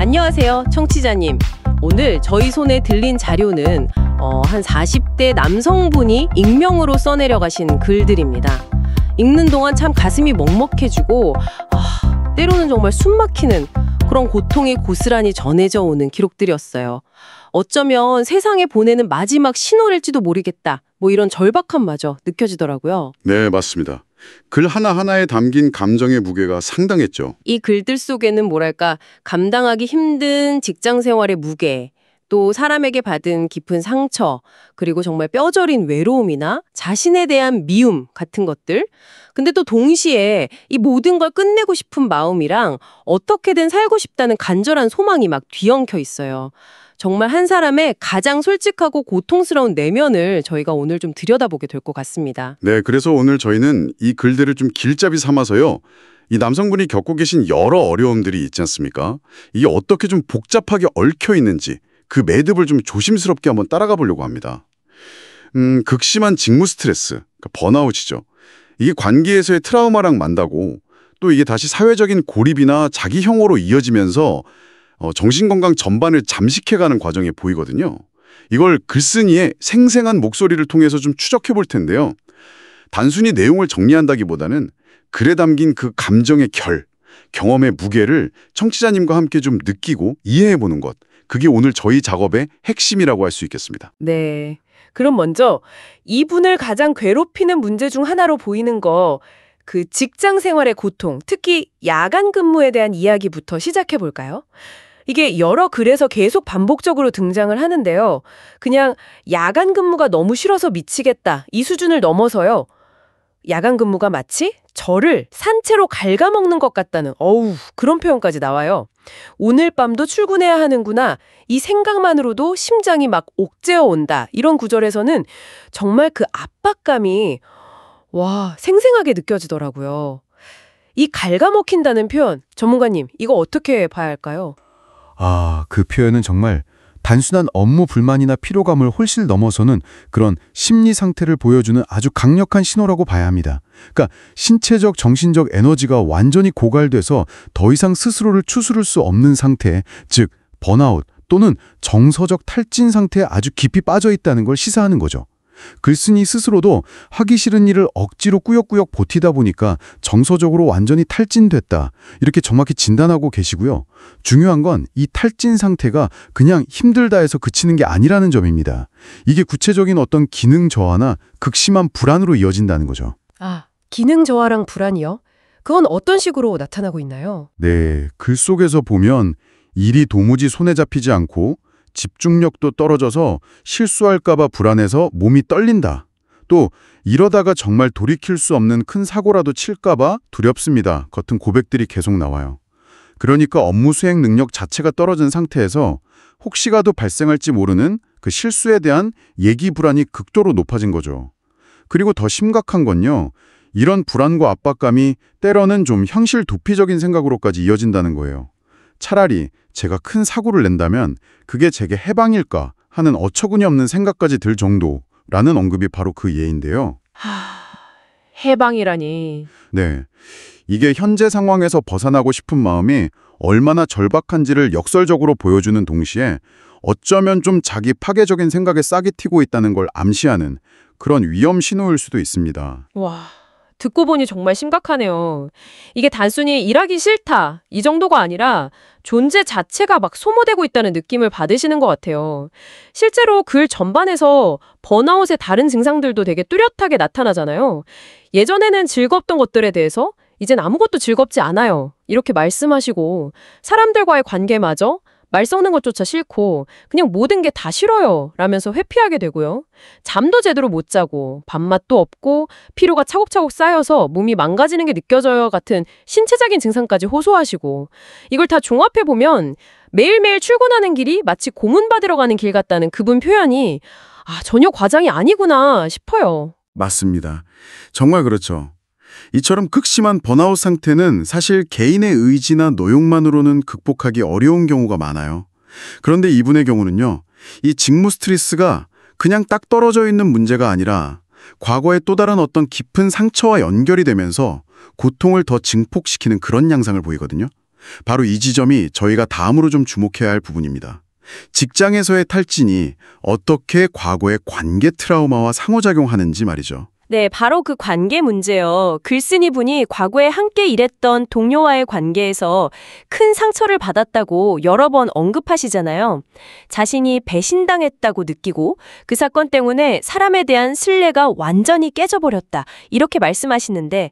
안녕하세요, 청취자님. 오늘 저희 손에 들린 자료는 한 40대 남성분이 익명으로 써내려 가신 글들입니다. 읽는 동안 참 가슴이 먹먹해지고 때로는 정말 숨막히는 그런 고통이 고스란히 전해져 오는 기록들이었어요. 어쩌면 세상에 보내는 마지막 신호일지도 모르겠다. 뭐 이런 절박함마저 느껴지더라고요. 네, 맞습니다. 글 하나하나에 담긴 감정의 무게가 상당했죠. 이 글들 속에는 뭐랄까 감당하기 힘든 직장 생활의 무게, 또 사람에게 받은 깊은 상처, 그리고 정말 뼈저린 외로움이나 자신에 대한 미움 같은 것들. 근데 또 동시에 이 모든 걸 끝내고 싶은 마음이랑 어떻게든 살고 싶다는 간절한 소망이 막 뒤엉켜 있어요. 정말 한 사람의 가장 솔직하고 고통스러운 내면을 저희가 오늘 좀 들여다보게 될 것 같습니다. 네, 그래서 오늘 저희는 이 글들을 좀 길잡이 삼아서요. 이 남성분이 겪고 계신 여러 어려움들이 있지 않습니까? 이게 어떻게 좀 복잡하게 얽혀 있는지 그 매듭을 좀 조심스럽게 한번 따라가 보려고 합니다. 극심한 직무 스트레스, 그러니까 번아웃이죠. 이게 관계에서의 트라우마랑 만다고 또 이게 다시 사회적인 고립이나 자기 혐오로 이어지면서 정신건강 전반을 잠식해가는 과정에 보이거든요. 이걸 글쓴이의 생생한 목소리를 통해서 좀 추적해 볼 텐데요. 단순히 내용을 정리한다기보다는 글에 담긴 그 감정의 경험의 무게를 청취자님과 함께 좀 느끼고 이해해 보는 것. 그게 오늘 저희 작업의 핵심이라고 할 수 있겠습니다. 네. 그럼 먼저 이분을 가장 괴롭히는 문제 중 하나로 보이는 거, 그 직장 생활의 고통, 특히 야간 근무에 대한 이야기부터 시작해 볼까요? 이게 여러 글에서 계속 반복적으로 등장을 하는데요. 그냥 야간 근무가 너무 싫어서 미치겠다, 이 수준을 넘어서요. 야간 근무가 마치 저를 산채로 갉아먹는 것 같다는 그런 표현까지 나와요. 오늘 밤도 출근해야 하는구나, 이 생각만으로도 심장이 막 옥죄어 온다, 이런 구절에서는 정말 그 압박감이 생생하게 느껴지더라고요. 이 갉아먹힌다는 표현, 전문가님, 이거 어떻게 봐야 할까요? 그 표현은 정말 단순한 업무 불만이나 피로감을 훨씬 넘어서는 그런 심리 상태를 보여주는 아주 강력한 신호라고 봐야 합니다. 그러니까 신체적, 정신적 에너지가 완전히 고갈돼서 더 이상 스스로를 추스를 수 없는 상태, 즉 번아웃 또는 정서적 탈진 상태에 아주 깊이 빠져 있다는 걸 시사하는 거죠. 글쓴이 스스로도 하기 싫은 일을 억지로 꾸역꾸역 버티다 보니까 정서적으로 완전히 탈진됐다, 이렇게 정확히 진단하고 계시고요. 중요한 건 이 탈진 상태가 그냥 힘들다 해서 그치는 게 아니라는 점입니다. 이게 구체적인 어떤 기능 저하나 극심한 불안으로 이어진다는 거죠. 기능 저하랑 불안이요? 그건 어떤 식으로 나타나고 있나요? 네, 글 속에서 보면 일이 도무지 손에 잡히지 않고 집중력도 떨어져서 실수할까 봐 불안해서 몸이 떨린다. 또 이러다가 정말 돌이킬 수 없는 큰 사고라도 칠까 봐 두렵습니다, 같은 고백들이 계속 나와요. 그러니까 업무 수행 능력 자체가 떨어진 상태에서 혹시라도 발생할지 모르는 그 실수에 대한 예기 불안이 극도로 높아진 거죠. 그리고 더 심각한 건요, 이런 불안과 압박감이 때로는 좀 현실 도피적인 생각으로까지 이어진다는 거예요. 차라리 제가 큰 사고를 낸다면 그게 제게 해방일까 하는 어처구니 없는 생각까지 들 정도라는 언급이 바로 그 예인데요. 해방이라니. 네, 이게 현재 상황에서 벗어나고 싶은 마음이 얼마나 절박한지를 역설적으로 보여주는 동시에 어쩌면 좀 자기 파괴적인 생각에 싹이 튀고 있다는 걸 암시하는 그런 위험 신호일 수도 있습니다. 듣고 보니 정말 심각하네요. 이게 단순히 일하기 싫다, 이 정도가 아니라 존재 자체가 막 소모되고 있다는 느낌을 받으시는 것 같아요. 실제로 글 전반에서 번아웃의 다른 증상들도 되게 뚜렷하게 나타나잖아요. 예전에는 즐겁던 것들에 대해서 이젠 아무것도 즐겁지 않아요, 이렇게 말씀하시고, 사람들과의 관계마저 말 섞는 것조차 싫고 그냥 모든 게 다 싫어요 라면서 회피하게 되고요. 잠도 제대로 못 자고 밥맛도 없고 피로가 차곡차곡 쌓여서 몸이 망가지는 게 느껴져요 같은 신체적인 증상까지 호소하시고, 이걸 다 종합해보면 매일매일 출근하는 길이 마치 고문 받으러 가는 길 같다는 그분 표현이 전혀 과장이 아니구나 싶어요. 맞습니다. 정말 그렇죠. 이처럼 극심한 번아웃 상태는 사실 개인의 의지나 노력만으로는 극복하기 어려운 경우가 많아요. 그런데 이분의 경우는요, 이 직무 스트레스가 그냥 딱 떨어져 있는 문제가 아니라 과거의 또 다른 어떤 깊은 상처와 연결이 되면서 고통을 더 증폭시키는 그런 양상을 보이거든요. 바로 이 지점이 저희가 다음으로 좀 주목해야 할 부분입니다. 직장에서의 탈진이 어떻게 과거의 관계 트라우마와 상호작용하는지 말이죠. 네, 바로 그 관계 문제요. 글쓴이 분이 과거에 함께 일했던 동료와의 관계에서 큰 상처를 받았다고 여러 번 언급하시잖아요. 자신이 배신당했다고 느끼고 그 사건 때문에 사람에 대한 신뢰가 완전히 깨져버렸다. 이렇게 말씀하시는데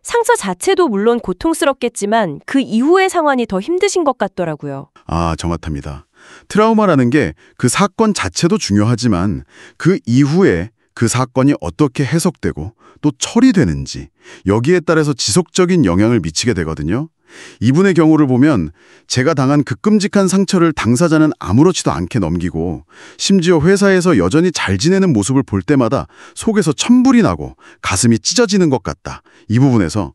상처 자체도 물론 고통스럽겠지만 그 이후의 상황이 더 힘드신 것 같더라고요. 아, 정확합니다. 트라우마라는 게 그 사건 자체도 중요하지만 그 이후에 그 사건이 어떻게 해석되고 또 처리되는지 여기에 따라서 지속적인 영향을 미치게 되거든요. 이분의 경우를 보면 제가 당한 그 끔찍한 상처를 당사자는 아무렇지도 않게 넘기고 심지어 회사에서 여전히 잘 지내는 모습을 볼 때마다 속에서 천불이 나고 가슴이 찢어지는 것 같다. 이 부분에서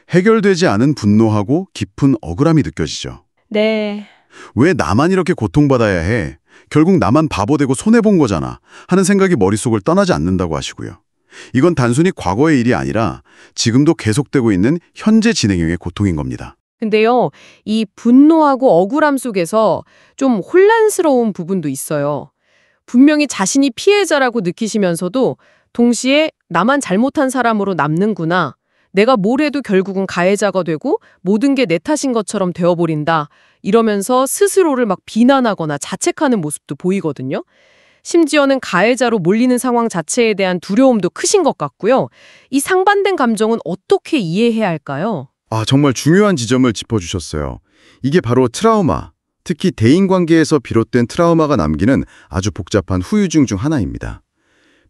해결되지 않은 분노하고 깊은 억울함이 느껴지죠. 네. 왜 나만 이렇게 고통받아야 해? 결국 나만 바보 되고 손해본 거잖아 하는 생각이 머릿속을 떠나지 않는다고 하시고요. 이건 단순히 과거의 일이 아니라 지금도 계속되고 있는 현재 진행형의 고통인 겁니다. 근데요, 이 분노하고 억울함 속에서 좀 혼란스러운 부분도 있어요. 분명히 자신이 피해자라고 느끼시면서도 동시에 나만 잘못한 사람으로 남는구나. 내가 뭘 해도 결국은 가해자가 되고 모든 게 내 탓인 것처럼 되어버린다. 이러면서 스스로를 막 비난하거나 자책하는 모습도 보이거든요. 심지어는 가해자로 몰리는 상황 자체에 대한 두려움도 크신 것 같고요. 이 상반된 감정은 어떻게 이해해야 할까요? 정말 중요한 지점을 짚어주셨어요. 이게 바로 트라우마, 특히 대인관계에서 비롯된 트라우마가 남기는 아주 복잡한 후유증 중 하나입니다.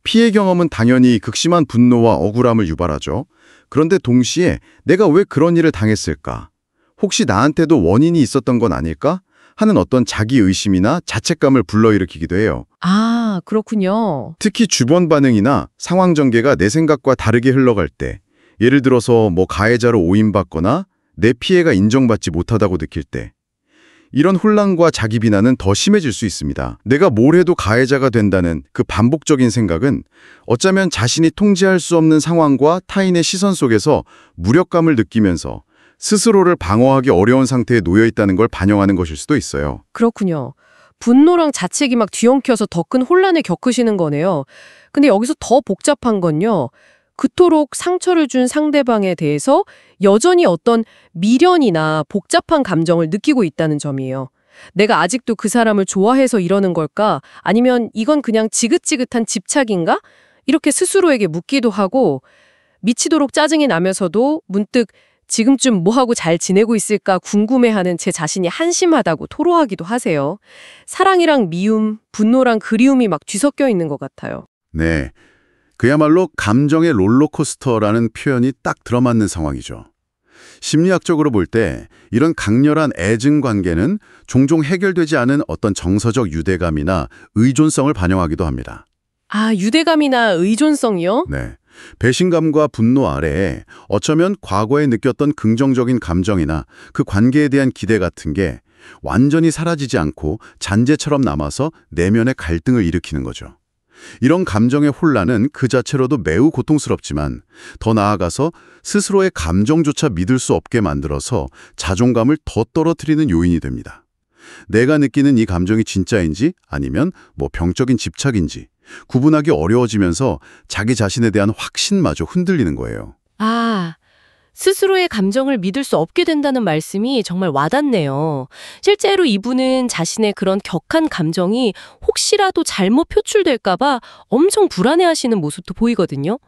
피해 경험은 당연히 극심한 분노와 억울함을 유발하죠. 그런데 동시에 내가 왜 그런 일을 당했을까? 혹시 나한테도 원인이 있었던 건 아닐까? 하는 어떤 자기의심이나 자책감을 불러일으키기도 해요. 아, 그렇군요. 특히 주변 반응이나 상황 전개가 내 생각과 다르게 흘러갈 때, 예를 들어서 가해자로 오인받거나 내 피해가 인정받지 못하다고 느낄 때, 이런 혼란과 자기 비난은 더 심해질 수 있습니다. 내가 뭘 해도 가해자가 된다는 그 반복적인 생각은 어쩌면 자신이 통제할 수 없는 상황과 타인의 시선 속에서 무력감을 느끼면서 스스로를 방어하기 어려운 상태에 놓여 있다는 걸 반영하는 것일 수도 있어요. 그렇군요. 분노랑 자책이 막 뒤엉켜서 더 큰 혼란을 겪으시는 거네요. 근데 여기서 더 복잡한 건요. 그토록 상처를 준 상대방에 대해서 여전히 어떤 미련이나 복잡한 감정을 느끼고 있다는 점이에요. 내가 아직도 그 사람을 좋아해서 이러는 걸까? 아니면 이건 그냥 지긋지긋한 집착인가? 이렇게 스스로에게 묻기도 하고 미치도록 짜증이 나면서도 문득 지금쯤 뭐하고 잘 지내고 있을까 궁금해하는 제 자신이 한심하다고 토로하기도 하세요. 사랑이랑 미움, 분노랑 그리움이 막 뒤섞여 있는 것 같아요. 네, 그야말로 감정의 롤러코스터라는 표현이 딱 들어맞는 상황이죠. 심리학적으로 볼 때 이런 강렬한 애증 관계는 종종 해결되지 않은 어떤 정서적 유대감이나 의존성을 반영하기도 합니다. 아, 유대감이나 의존성이요? 네. 배신감과 분노 아래에 어쩌면 과거에 느꼈던 긍정적인 감정이나 그 관계에 대한 기대 같은 게 완전히 사라지지 않고 잔재처럼 남아서 내면의 갈등을 일으키는 거죠. 이런 감정의 혼란은 그 자체로도 매우 고통스럽지만 더 나아가서 스스로의 감정조차 믿을 수 없게 만들어서 자존감을 더 떨어뜨리는 요인이 됩니다. 내가 느끼는 이 감정이 진짜인지 아니면 병적인 집착인지 구분하기 어려워지면서 자기 자신에 대한 확신마저 흔들리는 거예요. 아, 스스로의 감정을 믿을 수 없게 된다는 말씀이 정말 와닿네요. 실제로 이분은 자신의 그런 격한 감정이 혹시라도 잘못 표출될까봐 엄청 불안해하시는 모습도 보이거든요.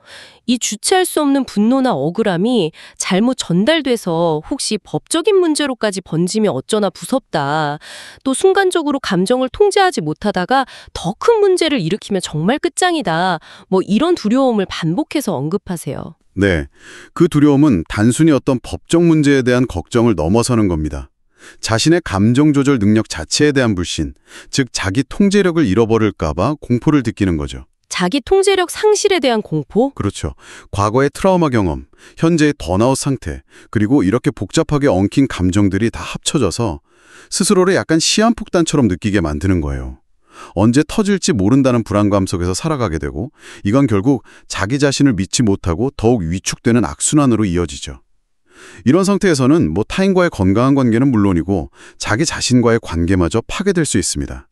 이 주체할 수 없는 분노나 억울함이 잘못 전달돼서 혹시 법적인 문제로까지 번지면 어쩌나 무섭다. 또 순간적으로 감정을 통제하지 못하다가 더 큰 문제를 일으키면 정말 끝장이다. 이런 두려움을 반복해서 언급하세요. 네, 그 두려움은 단순히 어떤 법적 문제에 대한 걱정을 넘어서는 겁니다. 자신의 감정 조절 능력 자체에 대한 불신, 즉 자기 통제력을 잃어버릴까 봐 공포를 느끼는 거죠. 자기 통제력 상실에 대한 공포? 그렇죠. 과거의 트라우마 경험, 현재의 번아웃 상태, 그리고 이렇게 복잡하게 엉킨 감정들이 다 합쳐져서 스스로를 약간 시한폭탄처럼 느끼게 만드는 거예요. 언제 터질지 모른다는 불안감 속에서 살아가게 되고 이건 결국 자기 자신을 믿지 못하고 더욱 위축되는 악순환으로 이어지죠. 이런 상태에서는 뭐 타인과의 건강한 관계는 물론이고 자기 자신과의 관계마저 파괴될 수 있습니다.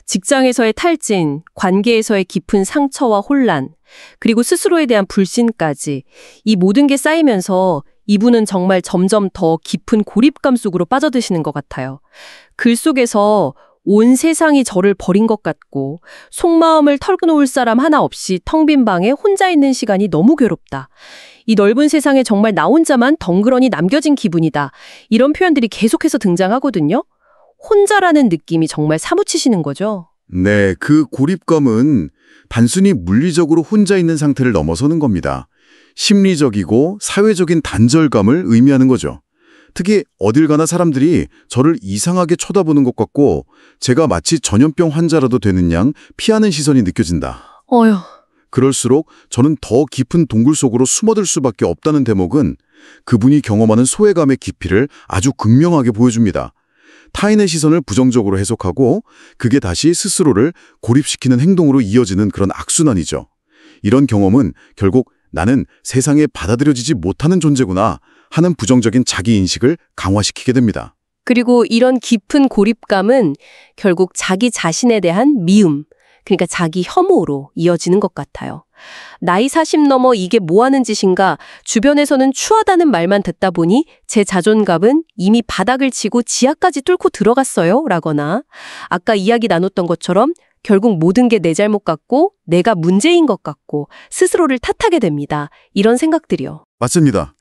직장에서의 탈진, 관계에서의 깊은 상처와 혼란, 그리고 스스로에 대한 불신까지 이 모든 게 쌓이면서 이분은 정말 점점 더 깊은 고립감 속으로 빠져드시는 것 같아요. 글 속에서 온 세상이 저를 버린 것 같고 속마음을 털어놓을 사람 하나 없이 텅 빈 방에 혼자 있는 시간이 너무 괴롭다. 이 넓은 세상에 정말 나 혼자만 덩그러니 남겨진 기분이다. 이런 표현들이 계속해서 등장하거든요. 혼자라는 느낌이 정말 사무치시는 거죠. 네, 그 고립감은 단순히 물리적으로 혼자 있는 상태를 넘어서는 겁니다. 심리적이고 사회적인 단절감을 의미하는 거죠. 특히 어딜 가나 사람들이 저를 이상하게 쳐다보는 것 같고 제가 마치 전염병 환자라도 되는 양 피하는 시선이 느껴진다. 어휴. 그럴수록 저는 더 깊은 동굴 속으로 숨어들 수밖에 없다는 대목은 그분이 경험하는 소외감의 깊이를 아주 극명하게 보여줍니다. 타인의 시선을 부정적으로 해석하고 그게 다시 스스로를 고립시키는 행동으로 이어지는 그런 악순환이죠. 이런 경험은 결국 나는 세상에 받아들여지지 못하는 존재구나 하는 부정적인 자기인식을 강화시키게 됩니다. 그리고 이런 깊은 고립감은 결국 자기 자신에 대한 미움, 그러니까 자기 혐오로 이어지는 것 같아요. 나이 40 넘어 이게 뭐 하는 짓인가, 주변에서는 추하다는 말만 듣다 보니 제 자존감은 이미 바닥을 치고 지하까지 뚫고 들어갔어요 라거나, 아까 이야기 나눴던 것처럼 결국 모든 게 내 잘못 같고 내가 문제인 것 같고 스스로를 탓하게 됩니다. 이런 생각들이요. 맞습니다.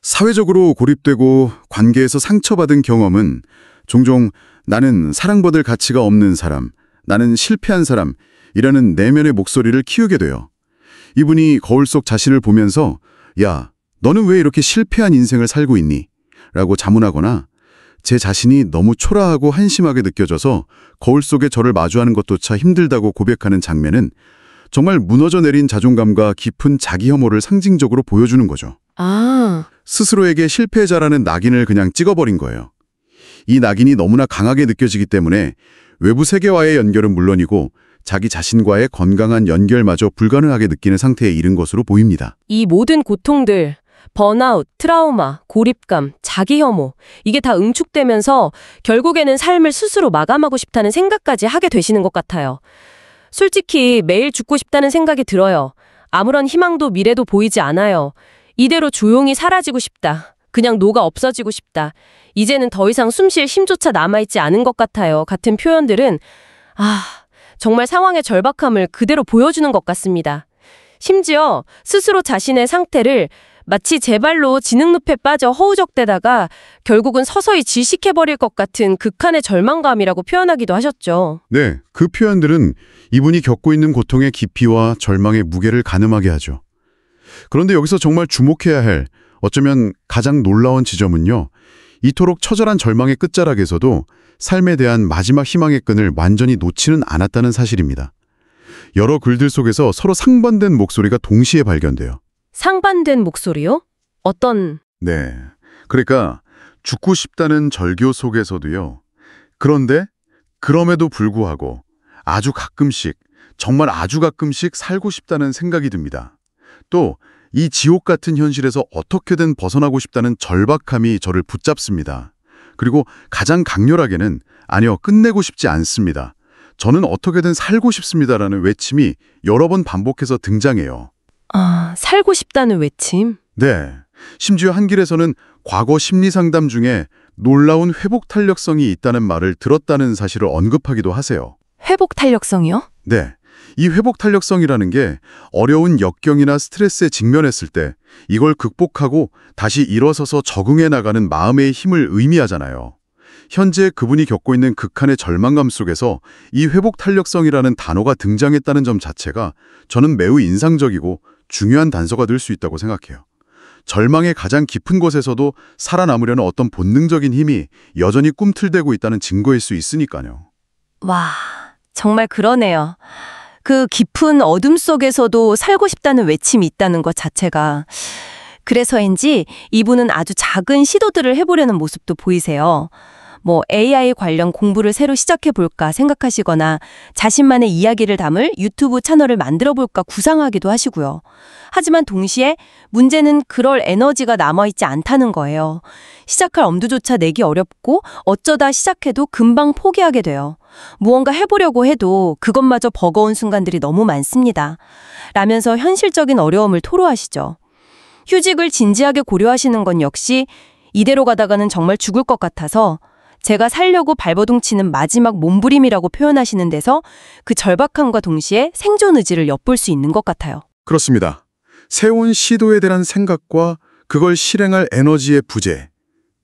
사회적으로 고립되고 관계에서 상처받은 경험은 종종 나는 사랑받을 가치가 없는 사람, 나는 실패한 사람, 이라는 내면의 목소리를 키우게 돼요. 이분이 거울 속 자신을 보면서 야, 너는 왜 이렇게 실패한 인생을 살고 있니? 라고 자문하거나 제 자신이 너무 초라하고 한심하게 느껴져서 거울 속에 저를 마주하는 것조차 힘들다고 고백하는 장면은 정말 무너져 내린 자존감과 깊은 자기 혐오를 상징적으로 보여주는 거죠. 스스로에게 실패자라는 낙인을 그냥 찍어버린 거예요. 이 낙인이 너무나 강하게 느껴지기 때문에 외부 세계와의 연결은 물론이고 자기 자신과의 건강한 연결마저 불가능하게 느끼는 상태에 이른 것으로 보입니다. 이 모든 고통들, 번아웃, 트라우마, 고립감, 자기 혐오, 이게 다 응축되면서 결국에는 삶을 스스로 마감하고 싶다는 생각까지 하게 되시는 것 같아요. 솔직히 매일 죽고 싶다는 생각이 들어요. 아무런 희망도 미래도 보이지 않아요. 이대로 조용히 사라지고 싶다. 그냥 녹아 없어지고 싶다. 이제는 더 이상 숨 쉴 힘조차 남아있지 않은 것 같아요. 같은 표현들은 정말 상황의 절박함을 그대로 보여주는 것 같습니다. 심지어 스스로 자신의 상태를 마치 제 발로 진흙늪에 빠져 허우적대다가 결국은 서서히 질식해버릴 것 같은 극한의 절망감이라고 표현하기도 하셨죠. 네, 그 표현들은 이분이 겪고 있는 고통의 깊이와 절망의 무게를 가늠하게 하죠. 그런데 여기서 정말 주목해야 할 어쩌면 가장 놀라운 지점은요. 이토록 처절한 절망의 끝자락에서도 삶에 대한 마지막 희망의 끈을 완전히 놓지는 않았다는 사실입니다. 여러 글들 속에서 서로 상반된 목소리가 동시에 발견돼요. 상반된 목소리요? 어떤? 네, 그러니까 죽고 싶다는 절교 속에서도요. 그런데 그럼에도 불구하고 아주 가끔씩, 정말 아주 가끔씩 살고 싶다는 생각이 듭니다. 또 이 지옥 같은 현실에서 어떻게든 벗어나고 싶다는 절박함이 저를 붙잡습니다. 그리고 가장 강렬하게는 아니요, 끝내고 싶지 않습니다. 저는 어떻게든 살고 싶습니다라는 외침이 여러 번 반복해서 등장해요. 살고 싶다는 외침? 네, 심지어 한 길에서는 과거 심리상담 중에 놀라운 회복 탄력성이 있다는 말을 들었다는 사실을 언급하기도 하세요. 회복 탄력성이요? 네. 이 회복 탄력성이라는 게 어려운 역경이나 스트레스에 직면했을 때 이걸 극복하고 다시 일어서서 적응해 나가는 마음의 힘을 의미하잖아요. 현재 그분이 겪고 있는 극한의 절망감 속에서 이 회복 탄력성이라는 단어가 등장했다는 점 자체가 저는 매우 인상적이고 중요한 단서가 될 수 있다고 생각해요. 절망의 가장 깊은 곳에서도 살아남으려는 어떤 본능적인 힘이 여전히 꿈틀대고 있다는 증거일 수 있으니까요. 와, 정말 그러네요. 그 깊은 어둠 속에서도 살고 싶다는 외침이 있다는 것 자체가. 그래서인지 이분은 아주 작은 시도들을 해보려는 모습도 보이세요. 뭐 AI 관련 공부를 새로 시작해 볼까 생각하시거나 자신만의 이야기를 담을 유튜브 채널을 만들어 볼까 구상하기도 하시고요. 하지만 동시에 문제는 그럴 에너지가 남아있지 않다는 거예요. 시작할 엄두조차 내기 어렵고 어쩌다 시작해도 금방 포기하게 돼요. 무언가 해보려고 해도 그것마저 버거운 순간들이 너무 많습니다. 라면서 현실적인 어려움을 토로하시죠. 휴직을 진지하게 고려하시는 건 역시 이대로 가다가는 정말 죽을 것 같아서 제가 살려고 발버둥치는 마지막 몸부림이라고 표현하시는 데서 그 절박함과 동시에 생존 의지를 엿볼 수 있는 것 같아요. 그렇습니다. 세운 시도에 대한 생각과 그걸 실행할 에너지의 부재,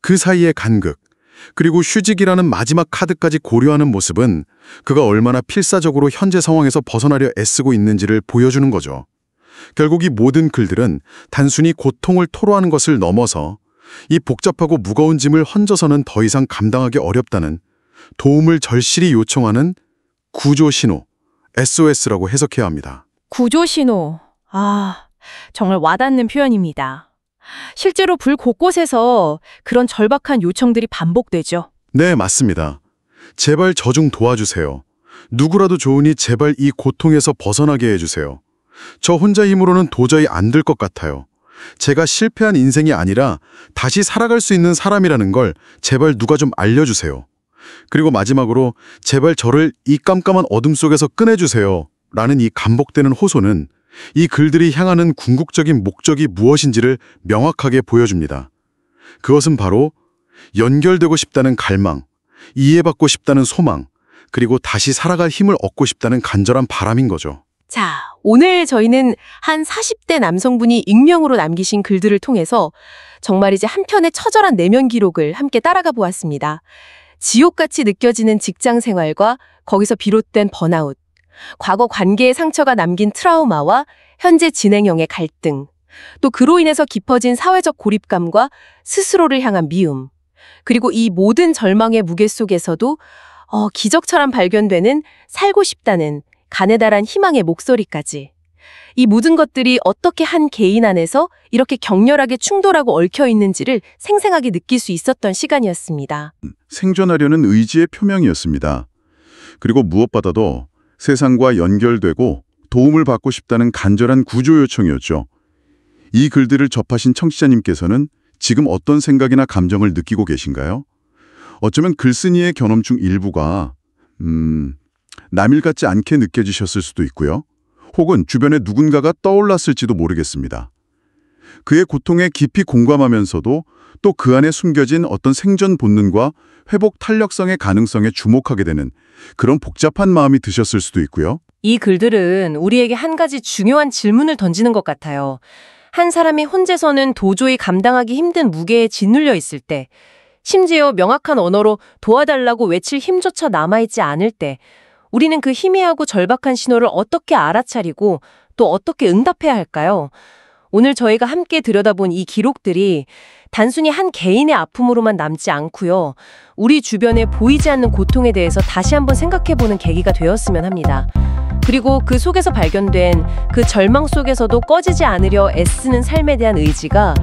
그 사이의 간극, 그리고 휴직이라는 마지막 카드까지 고려하는 모습은 그가 얼마나 필사적으로 현재 상황에서 벗어나려 애쓰고 있는지를 보여주는 거죠. 결국 이 모든 글들은 단순히 고통을 토로하는 것을 넘어서 이 복잡하고 무거운 짐을 혼자서는 더 이상 감당하기 어렵다는 도움을 절실히 요청하는 구조 신호, SOS라고 해석해야 합니다. 구조 신호. 정말 와닿는 표현입니다. 실제로 불 곳곳에서 그런 절박한 요청들이 반복되죠. 네, 맞습니다. 제발 저 좀 도와주세요. 누구라도 좋으니 제발 이 고통에서 벗어나게 해주세요. 저 혼자 힘으로는 도저히 안 될 것 같아요. 제가 실패한 인생이 아니라 다시 살아갈 수 있는 사람이라는 걸 제발 누가 좀 알려주세요. 그리고 마지막으로 제발 저를 이 깜깜한 어둠 속에서 꺼내주세요. 라는 이 반복되는 호소는 이 글들이 향하는 궁극적인 목적이 무엇인지를 명확하게 보여줍니다. 그것은 바로 연결되고 싶다는 갈망, 이해받고 싶다는 소망, 그리고 다시 살아갈 힘을 얻고 싶다는 간절한 바람인 거죠. 자, 오늘 저희는 한 40대 남성분이 익명으로 남기신 글들을 통해서 정말 이제 한편의 처절한 내면 기록을 함께 따라가 보았습니다. 지옥같이 느껴지는 직장 생활과 거기서 비롯된 번아웃, 과거 관계의 상처가 남긴 트라우마와 현재 진행형의 갈등, 또 그로 인해서 깊어진 사회적 고립감과 스스로를 향한 미움, 그리고 이 모든 절망의 무게 속에서도 기적처럼 발견되는 살고 싶다는 가느다란 희망의 목소리까지. 이 모든 것들이 어떻게 한 개인 안에서 이렇게 격렬하게 충돌하고 얽혀 있는지를 생생하게 느낄 수 있었던 시간이었습니다. 생존하려는 의지의 표명이었습니다. 그리고 무엇보다도 세상과 연결되고 도움을 받고 싶다는 간절한 구조 요청이었죠. 이 글들을 접하신 청취자님께서는 지금 어떤 생각이나 감정을 느끼고 계신가요? 어쩌면 글쓴이의 경험 중 일부가 남일 같지 않게 느껴지셨을 수도 있고요. 혹은 주변에 누군가가 떠올랐을지도 모르겠습니다. 그의 고통에 깊이 공감하면서도 또 그 안에 숨겨진 어떤 생존 본능과 회복 탄력성의 가능성에 주목하게 되는 그런 복잡한 마음이 드셨을 수도 있고요. 이 글들은 우리에게 한 가지 중요한 질문을 던지는 것 같아요. 한 사람이 혼자서는 도저히 감당하기 힘든 무게에 짓눌려 있을 때, 심지어 명확한 언어로 도와달라고 외칠 힘조차 남아있지 않을 때, 우리는 그 희미하고 절박한 신호를 어떻게 알아차리고 또 어떻게 응답해야 할까요? 오늘 저희가 함께 들여다본 이 기록들이 단순히 한 개인의 아픔으로만 남지 않고요. 우리 주변에 보이지 않는 고통에 대해서 다시 한번 생각해보는 계기가 되었으면 합니다. 그리고 그 속에서 발견된 그 절망 속에서도 꺼지지 않으려 애쓰는 삶에 대한 의지가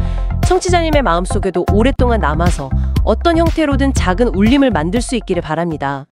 청취자님의 마음속에도 오랫동안 남아서 어떤 형태로든 작은 울림을 만들 수 있기를 바랍니다.